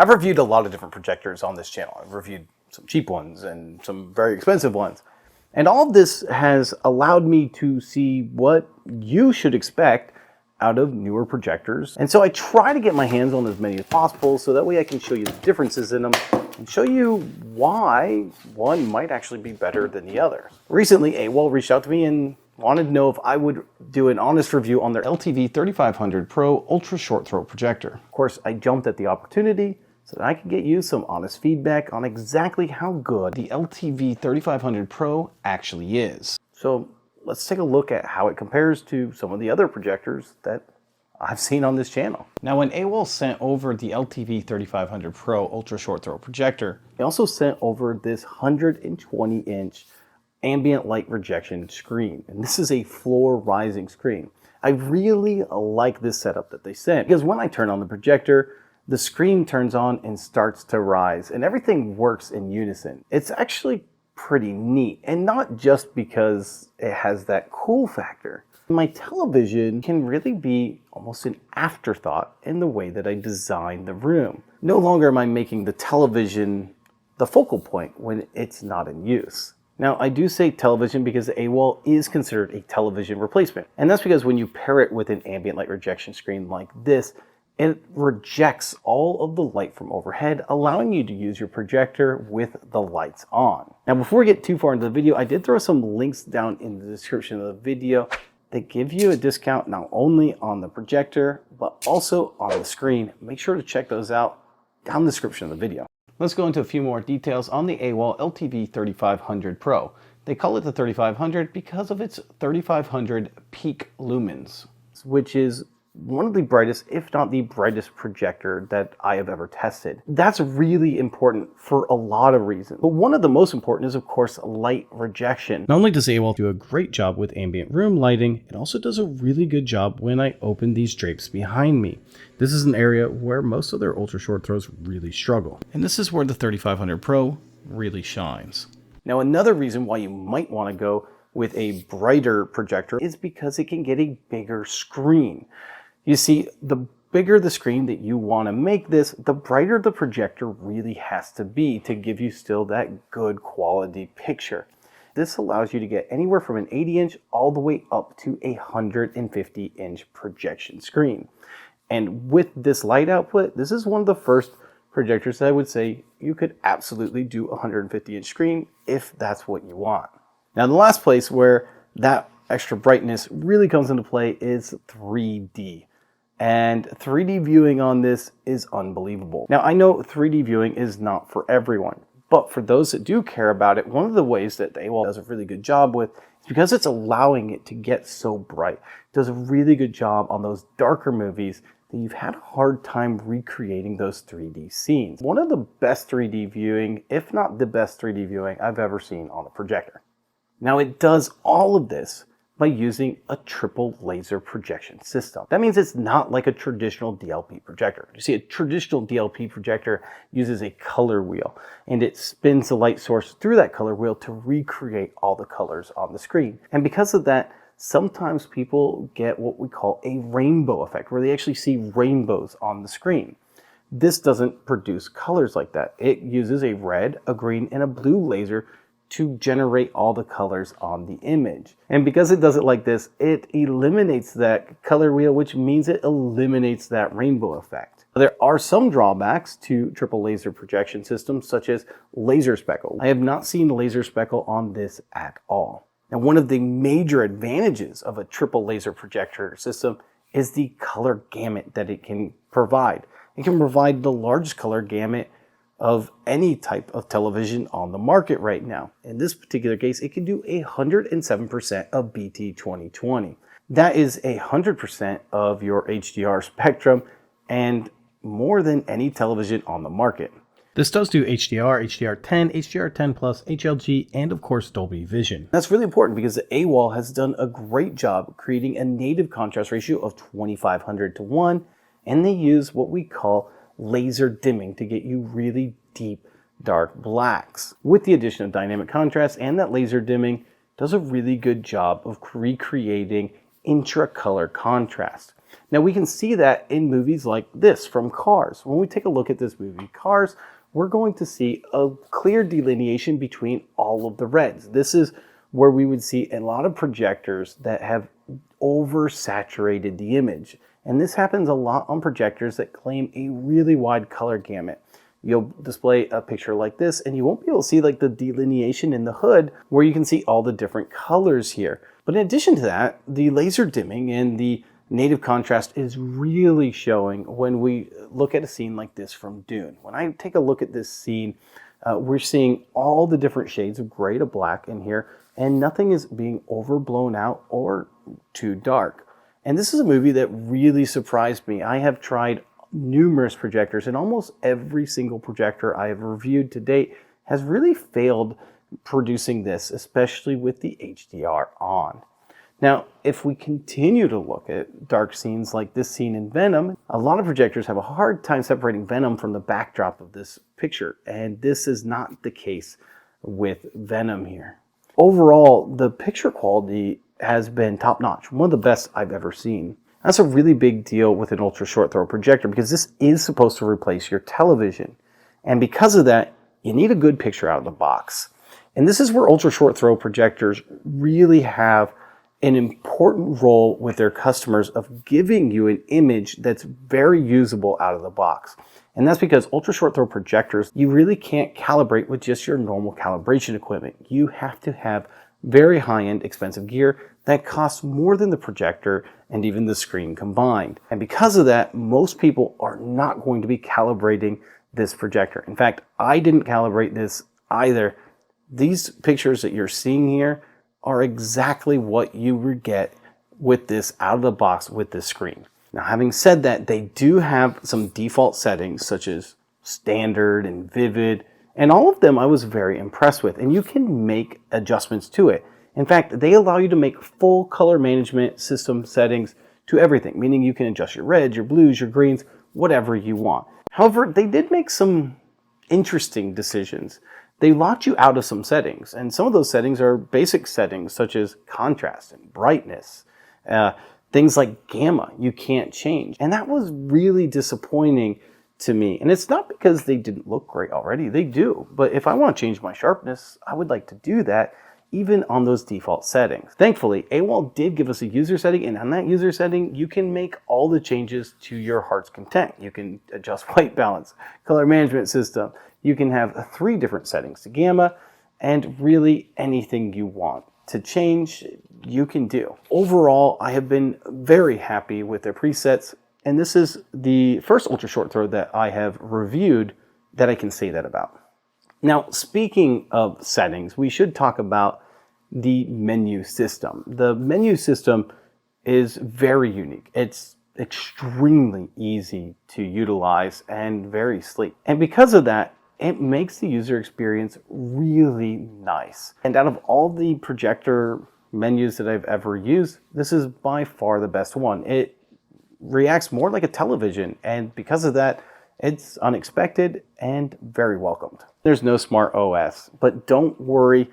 I've reviewed a lot of different projectors on this channel. I've reviewed some cheap ones and some very expensive ones. And all of this has allowed me to see what you should expect out of newer projectors. And so I try to get my hands on as many as possible so that way I can show you the differences in them and show you why one might actually be better than the other. Recently, AWOL reached out to me and wanted to know if I would do an honest review on their LTV 3500 Pro Ultra Short Throw projector. Of course, I jumped at the opportunity so that I could get you some honest feedback on exactly how good the LTV 3500 Pro actually is. So let's take a look at how it compares to some of the other projectors that I've seen on this channel. Now, when AWOL sent over the LTV 3500 Pro Ultra Short Throw projector, they also sent over this 120-inch ambient light rejection screen. And this is a floor rising screen. I really like this setup that they sent because when I turn on the projector, the screen turns on and starts to rise and everything works in unison. It's actually pretty neat, and not just because it has that cool factor. My television can really be almost an afterthought in the way that I design the room. No longer am I making the television the focal point when it's not in use. Now, I do say television because the AWOL is considered a television replacement. And that's because when you pair it with an ambient light rejection screen like this, it rejects all of the light from overhead, allowing you to use your projector with the lights on. Now, before we get too far into the video, I did throw some links down in the description of the video that give you a discount not only on the projector, but also on the screen. Make sure to check those out down in the description of the video. Let's go into a few more details on the AWOL LTV 3500 Pro. They call it the 3500 because of its 3500 peak lumens, which is one of the brightest, if not the brightest projector that I have ever tested. That's really important for a lot of reasons. But one of the most important is, of course, light rejection. Not only does AWOL do a great job with ambient room lighting, it also does a really good job when I open these drapes behind me. This is an area where most of their ultra short throws really struggle. And this is where the 3500 Pro really shines. Now, another reason why you might want to go with a brighter projector is because it can get a bigger screen. You see, the bigger the screen that you want to make this, the brighter the projector really has to be to give you still that good quality picture. This allows you to get anywhere from an 80-inch all the way up to a 150-inch projection screen. And with this light output, this is one of the first projectors that I would say you could absolutely do a 150-inch screen if that's what you want. Now, the last place where that extra brightness really comes into play is 3D. And 3D viewing on this is unbelievable. Now, I know 3D viewing is not for everyone, but for those that do care about it, one of the ways that AWOL does a really good job with is because it's allowing it to get so bright. It does a really good job on those darker movies that you've had a hard time recreating those 3D scenes. One of the best 3D viewing, if not the best 3D viewing I've ever seen on a projector. Now, it does all of this by using a triple laser projection system. That means it's not like a traditional DLP projector. You see, a traditional DLP projector uses a color wheel and it spins the light source through that color wheel to recreate all the colors on the screen. And because of that, sometimes people get what we call a rainbow effect, where they actually see rainbows on the screen. This doesn't produce colors like that. It uses a red, a green, and a blue laser to generate all the colors on the image. And because it does it like this, it eliminates that color wheel, which means it eliminates that rainbow effect. There are some drawbacks to triple laser projection systems, such as laser speckle. I have not seen laser speckle on this at all. Now, one of the major advantages of a triple laser projector system is the color gamut that it can provide. It can provide the largest color gamut of any type of television on the market right now. In this particular case, it can do 107% of BT 2020. That is 100% of your HDR spectrum and more than any television on the market. This does do HDR, HDR10, HDR10+, HLG, and of course Dolby Vision. That's really important because the AWOL has done a great job creating a native contrast ratio of 2500:1, and they use what we call laser dimming to get you really deep dark blacks. With the addition of dynamic contrast and that laser dimming, does a really good job of recreating intra-color contrast. Now we can see that in movies like this from Cars. When we take a look at this movie, Cars, we're going to see a clear delineation between all of the reds. This is where we would see a lot of projectors that have oversaturated the image. And this happens a lot on projectors that claim a really wide color gamut. You'll display a picture like this and you won't be able to see like the delineation in the hood where you can see all the different colors here. But in addition to that, the laser dimming and the native contrast is really showing when we look at a scene like this from Dune. When I take a look at this scene, we're seeing all the different shades of gray to black in here, and nothing is being overblown out or too dark. And this is a movie that really surprised me. I have tried numerous projectors, and almost every single projector I have reviewed to date has really failed producing this, especially with the HDR on. Now, if we continue to look at dark scenes like this scene in Venom, a lot of projectors have a hard time separating Venom from the backdrop of this picture, and this is not the case with Venom here. Overall, the picture quality has been top-notch, one of the best I've ever seen. That's a really big deal with an ultra short throw projector because this is supposed to replace your television. And because of that, you need a good picture out of the box. And this is where ultra short throw projectors really have an important role with their customers of giving you an image that's very usable out of the box. And that's because ultra short throw projectors, you really can't calibrate with just your normal calibration equipment. You have to have very high-end expensive gear that costs more than the projector and even the screen combined. And because of that, most people are not going to be calibrating this projector. In fact, I didn't calibrate this either. These pictures that you're seeing here are exactly what you would get with this out of the box with this screen. Now, having said that, they do have some default settings such as standard and vivid, and all of them I was very impressed with, and you can make adjustments to it. In fact, they allow you to make full color management system settings to everything, meaning you can adjust your reds, your blues, your greens, whatever you want. However, they did make some interesting decisions. They locked you out of some settings, and some of those settings are basic settings such as contrast and brightness. Things like gamma you can't change. And that was really disappointing to me. And it's not because they didn't look great already, they do. But if I want to change my sharpness, I would like to do that even on those default settings. Thankfully, AWOL did give us a user setting, and on that user setting, you can make all the changes to your heart's content. You can adjust white balance, color management system. You can have 3 different settings to gamma, and really anything you want to change, you can do. Overall, I have been very happy with their presets, and this is the first ultra short throw that I have reviewed that I can say that about. Now, speaking of settings, we should talk about the menu system. The menu system is very unique. It's extremely easy to utilize and very sleek. And because of that, it makes the user experience really nice. And out of all the projector menus that I've ever used, this is by far the best one. It reacts more like a television, and because of that, it's unexpected and very welcomed. There's no smart OS, but don't worry,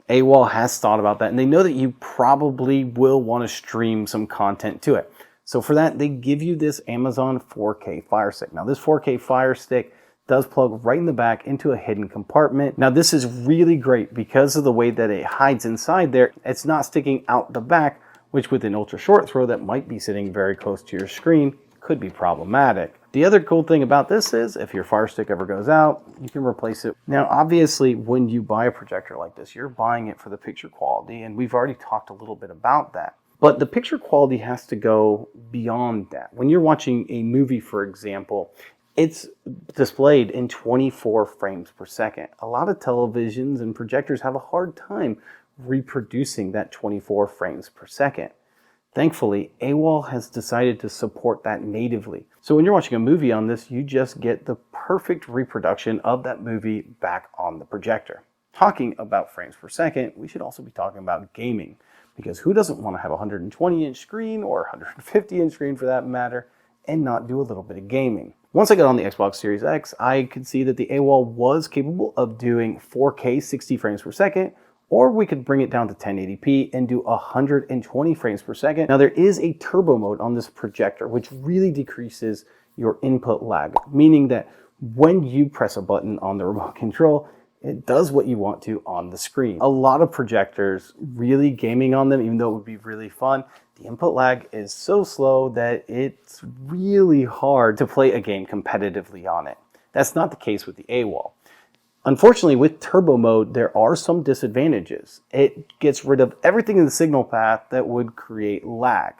AWOL has thought about that, and they know that you probably will want to stream some content to it. So for that, they give you this Amazon 4K Fire Stick. Now this 4K Fire Stick does plug right in the back into a hidden compartment. Now this is really great because of the way that it hides inside there. It's not sticking out the back, which with an ultra short throw that might be sitting very close to your screen could be problematic. The other cool thing about this is if your Fire Stick ever goes out, you can replace it. Now, obviously, when you buy a projector like this, you're buying it for the picture quality, and we've already talked a little bit about that. But the picture quality has to go beyond that. When you're watching a movie, for example, it's displayed in 24 frames per second. A lot of televisions and projectors have a hard time reproducing that 24 frames per second. Thankfully, AWOL has decided to support that natively. So when you're watching a movie on this, you just get the perfect reproduction of that movie back on the projector. Talking about frames per second, we should also be talking about gaming, because who doesn't want to have a 120-inch screen or 150-inch screen for that matter and not do a little bit of gaming? Once I got on the Xbox Series X, I could see that the AWOL was capable of doing 4K 60 frames per second or we could bring it down to 1080p and do 120 frames per second. Now there is a turbo mode on this projector, which really decreases your input lag, meaning that when you press a button on the remote control, it does what you want to on the screen. A lot of projectors, really gaming on them, even though it would be really fun, the input lag is so slow that it's really hard to play a game competitively on it. That's not the case with the AWOL. Unfortunately, with turbo mode, there are some disadvantages. It gets rid of everything in the signal path that would create lag.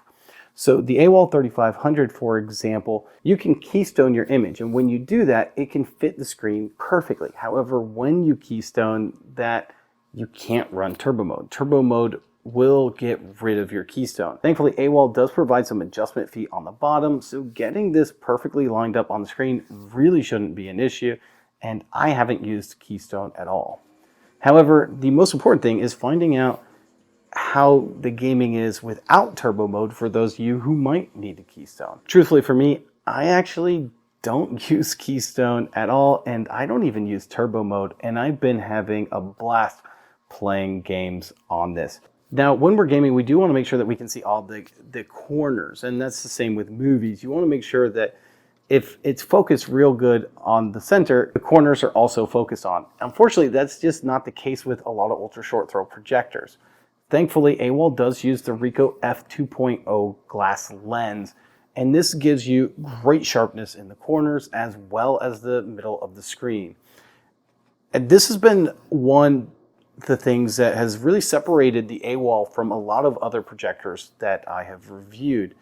So the AWOL 3500, for example, you can keystone your image, and when you do that, it can fit the screen perfectly. However, when you keystone that, you can't run turbo mode. Turbo mode will get rid of your keystone. Thankfully, AWOL does provide some adjustment feet on the bottom, so getting this perfectly lined up on the screen really shouldn't be an issue, and I haven't used keystone at all. However, the most important thing is finding out how the gaming is without turbo mode for those of you who might need a keystone. Truthfully for me, I actually don't use keystone at all, and I don't even use turbo mode, and I've been having a blast playing games on this. Now, when we're gaming, we do want to make sure that we can see all the corners, and that's the same with movies. You want to make sure that if it's focused real good on the center, the corners are also focused on. Unfortunately, that's just not the case with a lot of ultra short throw projectors. Thankfully, AWOL does use the Ricoh f2.0 glass lens, and this gives you great sharpness in the corners as well as the middle of the screen. And this has been one of the things that has really separated the AWOL from a lot of other projectors that I have reviewed.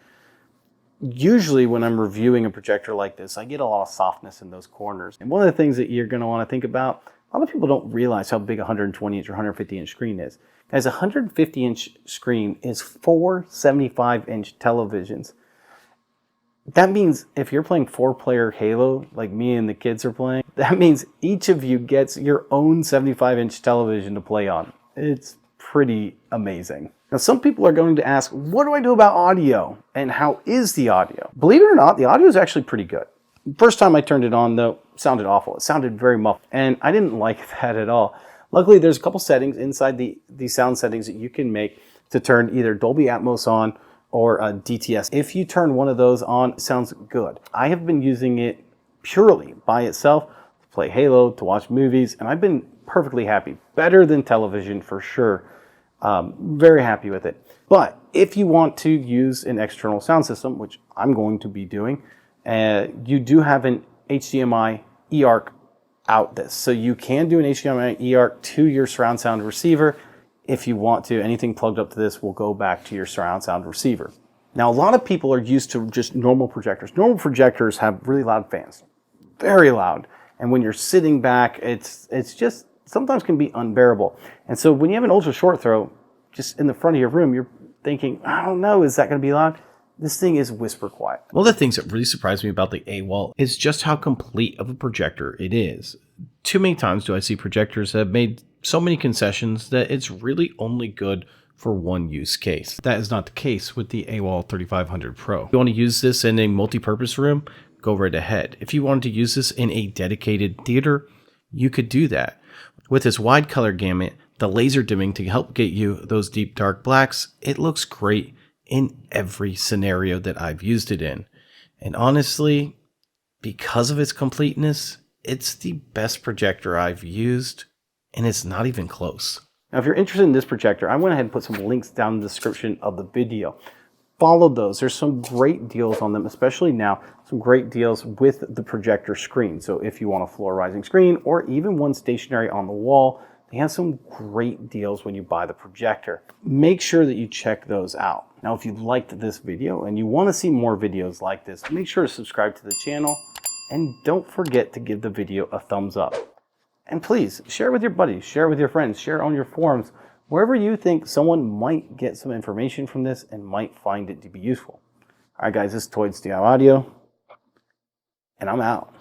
Usually when I'm reviewing a projector like this, I get a lot of softness in those corners. And one of the things that you're going to want to think about, a lot of people don't realize how big a 120-inch or 150-inch screen is. Guys, a 150-inch screen is 4 75-inch televisions. That means if you're playing 4-player Halo, like me and the kids are playing, that means each of you gets your own 75-inch television to play on. It's pretty amazing. Now, some people are going to ask, what do I do about audio? And how is the audio? Believe it or not, the audio is actually pretty good. First time I turned it on, though, it sounded awful. It sounded very muffled, and I didn't like that at all. Luckily, there's a couple settings inside the sound settings that you can make to turn either Dolby Atmos on or DTS. If you turn one of those on, it sounds good. I have been using it purely by itself to play Halo, to watch movies, and I've been perfectly happy. Better than television for sure. Very happy with it. But if you want to use an external sound system, which I'm going to be doing, you do have an HDMI eARC out this. So you can do an HDMI eARC to your surround sound receiver if you want to. Anything plugged up to this will go back to your surround sound receiver. Now, a lot of people are used to just normal projectors. Normal projectors have really loud fans, very loud. And when you're sitting back, it's just sometimes can be unbearable. And so when you have an ultra short throw just in the front of your room, you're thinking, I don't know, is that going to be loud? This thing is whisper quiet. One of the things that really surprised me about the AWOL is just how complete of a projector it is. Too many times do I see projectors that have made so many concessions that it's really only good for one use case. That is not the case with the AWOL 3500 Pro. If you want to use this in a multi-purpose room, go right ahead. If you wanted to use this in a dedicated theater, you could do that. With this wide color gamut, the laser dimming to help get you those deep dark blacks, it looks great in every scenario that I've used it in. And honestly, because of its completeness, it's the best projector I've used, and it's not even close. Now, if you're interested in this projector, I went ahead and put some links down in the description of the video. Follow those. There's some great deals on them, especially now, some great deals with the projector screen. So if you want a floor rising screen or even one stationary on the wall, they have some great deals when you buy the projector. Make sure that you check those out. Now, if you liked this video and you want to see more videos like this, make sure to subscribe to the channel and don't forget to give the video a thumbs up. And please share with your buddies, share with your friends, share on your forums, wherever you think someone might get some information from this and might find it to be useful. All right, guys, this is Toids DIY Audio, and I'm out.